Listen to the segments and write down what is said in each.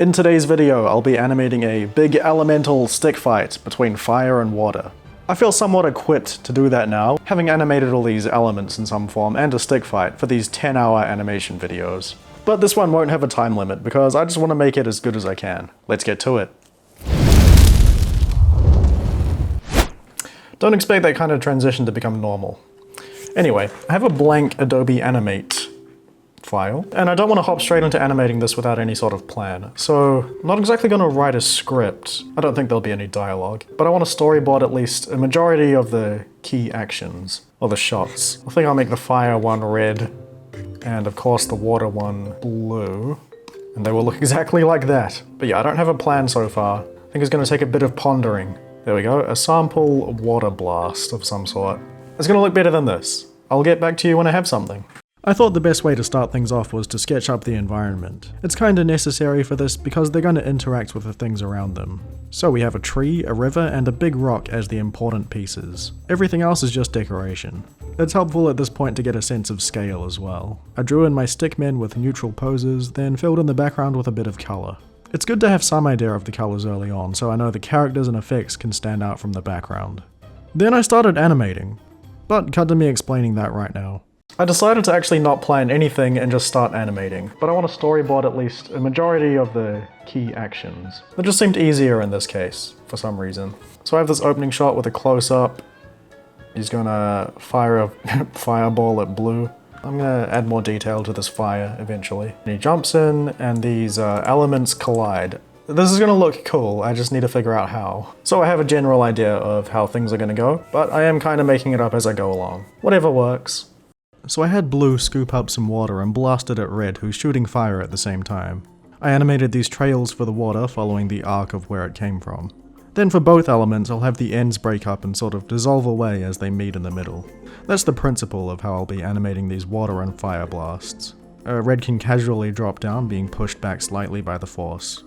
In today's video, I'll be animating a big elemental stick fight between fire and water. I feel somewhat equipped to do that now, having animated all these elements in some form and a stick fight for these 10-hour animation videos. But this one won't have a time limit because I just want to make it as good as I can. Let's get to it. Don't expect that kind of transition to become normal. Anyway, I have a blank Adobe Animate file, and I don't want to hop straight into animating this without any sort of plan. So I'm not exactly going to write a script. I don't think there'll be any dialogue, but I want to storyboard at least a majority of the key actions, or the shots. I think I'll make the fire one red, and of course the water one blue, and they will look exactly like that. But yeah, I don't have a plan so far. I think it's going to take a bit of pondering. There we go, a sample water blast of some sort. It's going to look better than this. I'll get back to you when I have something. I thought the best way to start things off was to sketch up the environment. It's kinda necessary for this because they're going to interact with the things around them. So we have a tree, a river, and a big rock as the important pieces. Everything else is just decoration. It's helpful at this point to get a sense of scale as well. I drew in my stickmen with neutral poses, then filled in the background with a bit of colour. It's good to have some idea of the colours early on, so I know the characters and effects can stand out from the background. Then I started animating, but cut to me explaining that right now. I decided to actually not plan anything and just start animating, but I want to storyboard at least a majority of the key actions. That just seemed easier in this case, for some reason. So I have this opening shot with a close-up. He's gonna fire a fireball at blue. I'm gonna add more detail to this fire eventually. And he jumps in and these elements collide. This is gonna look cool, I just need to figure out how. So I have a general idea of how things are gonna go, but I am kinda making it up as I go along. Whatever works. So I had blue scoop up some water and blast it at red, who's shooting fire at the same time. I animated these trails for the water following the arc of where it came from. Then for both elements, I'll have the ends break up and sort of dissolve away as they meet in the middle. That's the principle of how I'll be animating these water and fire blasts. Red can casually drop down, being pushed back slightly by the force.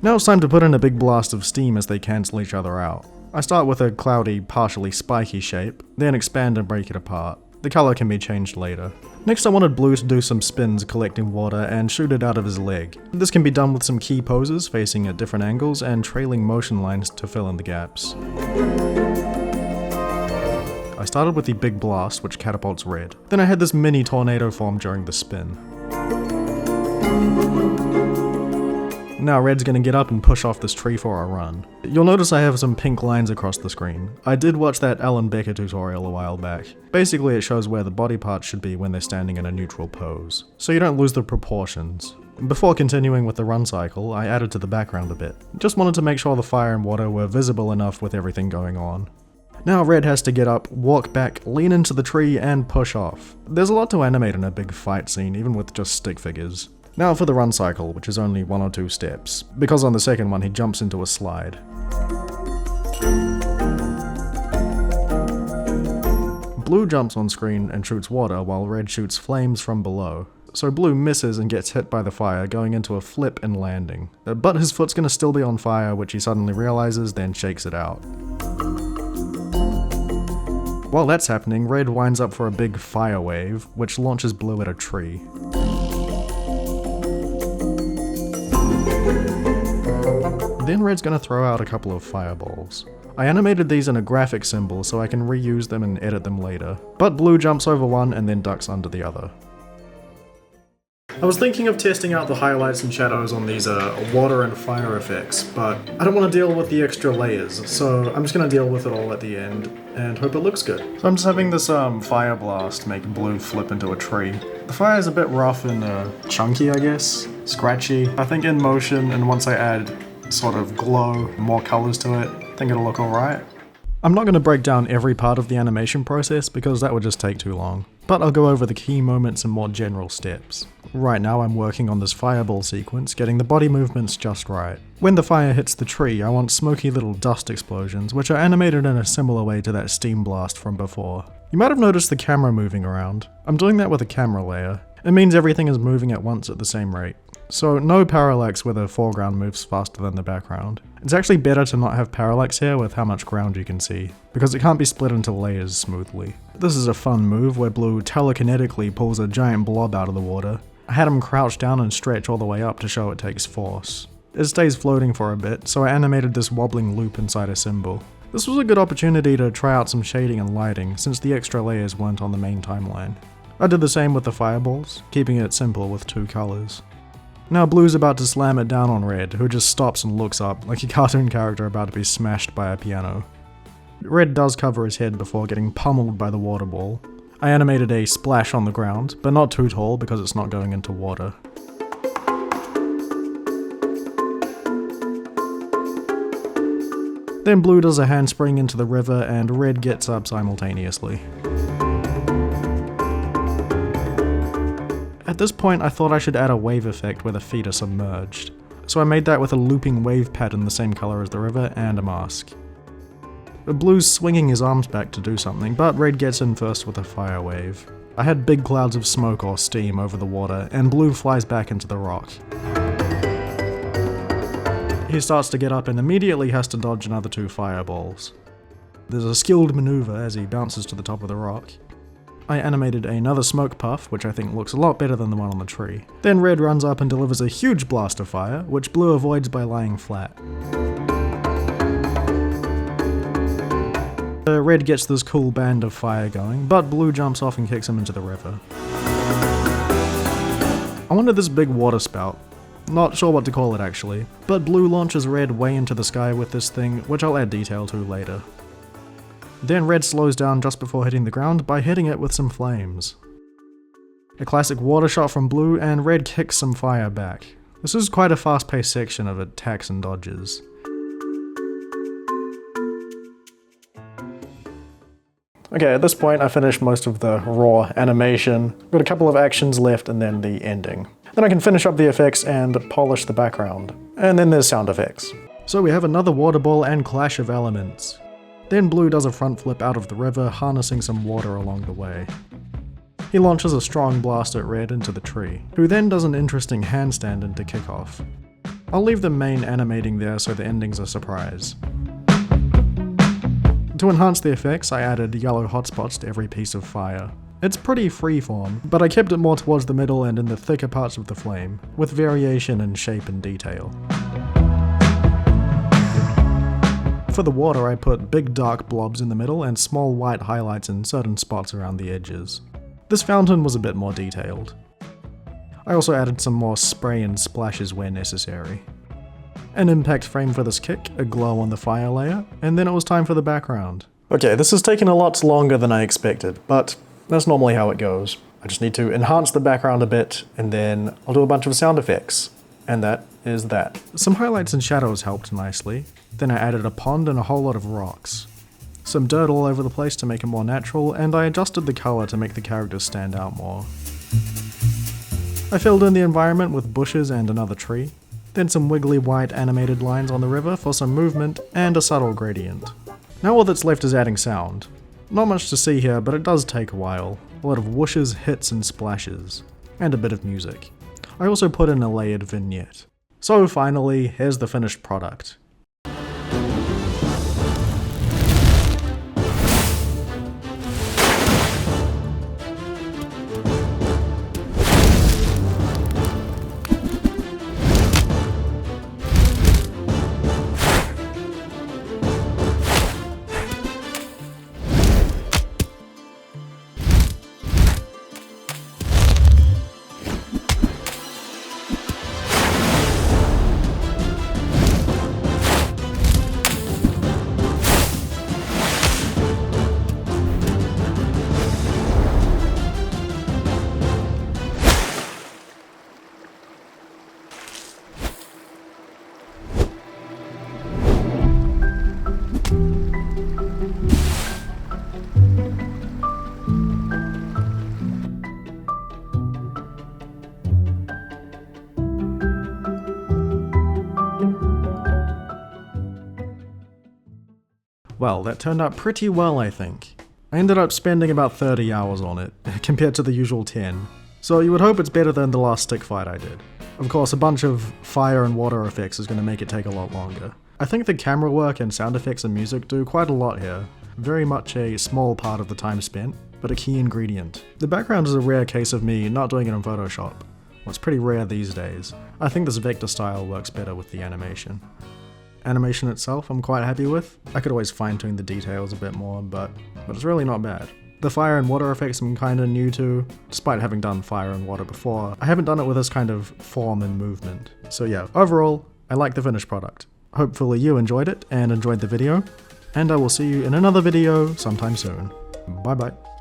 Now it's time to put in a big blast of steam as they cancel each other out. I start with a cloudy, partially spiky shape, then expand and break it apart. The colour can be changed later. Next I wanted blue to do some spins collecting water and shoot it out of his leg. This can be done with some key poses facing at different angles and trailing motion lines to fill in the gaps. I started with the big blast, which catapults red. Then I had this mini tornado form during the spin. Now red's gonna get up and push off this tree for a run. You'll notice I have some pink lines across the screen. I did watch that Alan Becker tutorial a while back. Basically it shows where the body parts should be when they're standing in a neutral pose, so you don't lose the proportions. Before continuing with the run cycle, I added to the background a bit. Just wanted to make sure the fire and water were visible enough with everything going on. Now red has to get up, walk back, lean into the tree, and push off. There's a lot to animate in a big fight scene, even with just stick figures. Now for the run cycle, which is only 1 or 2 steps, because on the second one he jumps into a slide. Blue jumps on screen and shoots water while red shoots flames from below. So blue misses and gets hit by the fire, going into a flip and landing. But his foot's gonna still be on fire, which he suddenly realizes, then shakes it out. While that's happening, red winds up for a big fire wave, which launches blue at a tree. Then red's gonna throw out a couple of fireballs. I animated these in a graphic symbol so I can reuse them and edit them later, but blue jumps over one and then ducks under the other. I was thinking of testing out the highlights and shadows on these water and fire effects, but I don't want to deal with the extra layers, so I'm just going to deal with it all at the end and hope it looks good. So I'm just having this fire blast make blue flip into a tree. The fire is a bit rough and chunky, I guess, scratchy. I think in motion, and once I add sort of glow, more colors to it, I think it'll look alright. I'm not going to break down every part of the animation process because that would just take too long, but I'll go over the key moments and more general steps. Right now I'm working on this fireball sequence, getting the body movements just right. When the fire hits the tree, I want smoky little dust explosions, which are animated in a similar way to that steam blast from before. You might have noticed the camera moving around. I'm doing that with a camera layer. It means everything is moving at once at the same rate. So no parallax where the foreground moves faster than the background. It's actually better to not have parallax here with how much ground you can see, because it can't be split into layers smoothly. This is a fun move where blue telekinetically pulls a giant blob out of the water, I had him crouch down and stretch all the way up to show it takes force. It stays floating for a bit, so I animated this wobbling loop inside a symbol. This was a good opportunity to try out some shading and lighting, since the extra layers weren't on the main timeline. I did the same with the fireballs, keeping it simple with 2 colors. Now Blue's about to slam it down on Red, who just stops and looks up, like a cartoon character about to be smashed by a piano. Red does cover his head before getting pummeled by the water ball. I animated a splash on the ground, but not too tall because it's not going into water. Then Blue does a handspring into the river and Red gets up simultaneously. At this point I thought I should add a wave effect where the feet are submerged, so I made that with a looping wave pattern the same color as the river and a mask. Blue's swinging his arms back to do something, but Red gets in first with a fire wave. I had big clouds of smoke or steam over the water, and Blue flies back into the rock. He starts to get up and immediately has to dodge another 2 fireballs. There's a skilled maneuver as he bounces to the top of the rock. I animated another smoke puff, which I think looks a lot better than the one on the tree. Then Red runs up and delivers a huge blast of fire, which Blue avoids by lying flat. Red gets this cool band of fire going, but Blue jumps off and kicks him into the river. I wanted this big water spout. Not sure what to call it actually, but Blue launches Red way into the sky with this thing, which I'll add detail to later. Then Red slows down just before hitting the ground by hitting it with some flames. A classic water shot from Blue, and Red kicks some fire back. This is quite a fast-paced section of attacks and dodges. Okay, at this point I finished most of the raw animation. Got a couple of actions left and then the ending. Then I can finish up the effects and polish the background. And then there's sound effects. So we have another water ball and clash of elements. Then Blue does a front flip out of the river, harnessing some water along the way. He launches a strong blast at Red into the tree, who then does an interesting handstand into kickoff. I'll leave the main animating there so the ending's a surprise. To enhance the effects, I added yellow hotspots to every piece of fire. It's pretty freeform, but I kept it more towards the middle and in the thicker parts of the flame, with variation in shape and detail. For the water, I put big dark blobs in the middle and small white highlights in certain spots around the edges. This fountain was a bit more detailed. I also added some more spray and splashes where necessary. An impact frame for this kick, a glow on the fire layer, and then it was time for the background. Okay, this has taken a lot longer than I expected, but that's normally how it goes. I just need to enhance the background a bit, and then I'll do a bunch of sound effects. And that is that. Some highlights and shadows helped nicely. Then I added a pond and a whole lot of rocks. Some dirt all over the place to make it more natural, and I adjusted the color to make the characters stand out more. I filled in the environment with bushes and another tree. Then some wiggly white animated lines on the river for some movement and a subtle gradient. Now all that's left is adding sound. Not much to see here, but it does take a while. A lot of whooshes, hits and splashes. And a bit of music. I also put in a layered vignette. So finally, here's the finished product. Well, that turned out pretty well, I think. I ended up spending about 30 hours on it, compared to the usual 10. So you would hope it's better than the last stick fight I did. Of course, a bunch of fire and water effects is going to make it take a lot longer. I think the camera work and sound effects and music do quite a lot here. Very much a small part of the time spent, but a key ingredient. The background is a rare case of me not doing it in Photoshop. Well, it's pretty rare these days. I think this vector style works better with the animation. Animation itself I'm quite happy with. I could always fine-tune the details a bit more, but it's really not bad. The fire and water effects I'm kinda new to, despite having done fire and water before. I haven't done it with this kind of form and movement. So yeah, overall, I like the finished product. Hopefully you enjoyed it and enjoyed the video, and I will see you in another video sometime soon. Bye bye.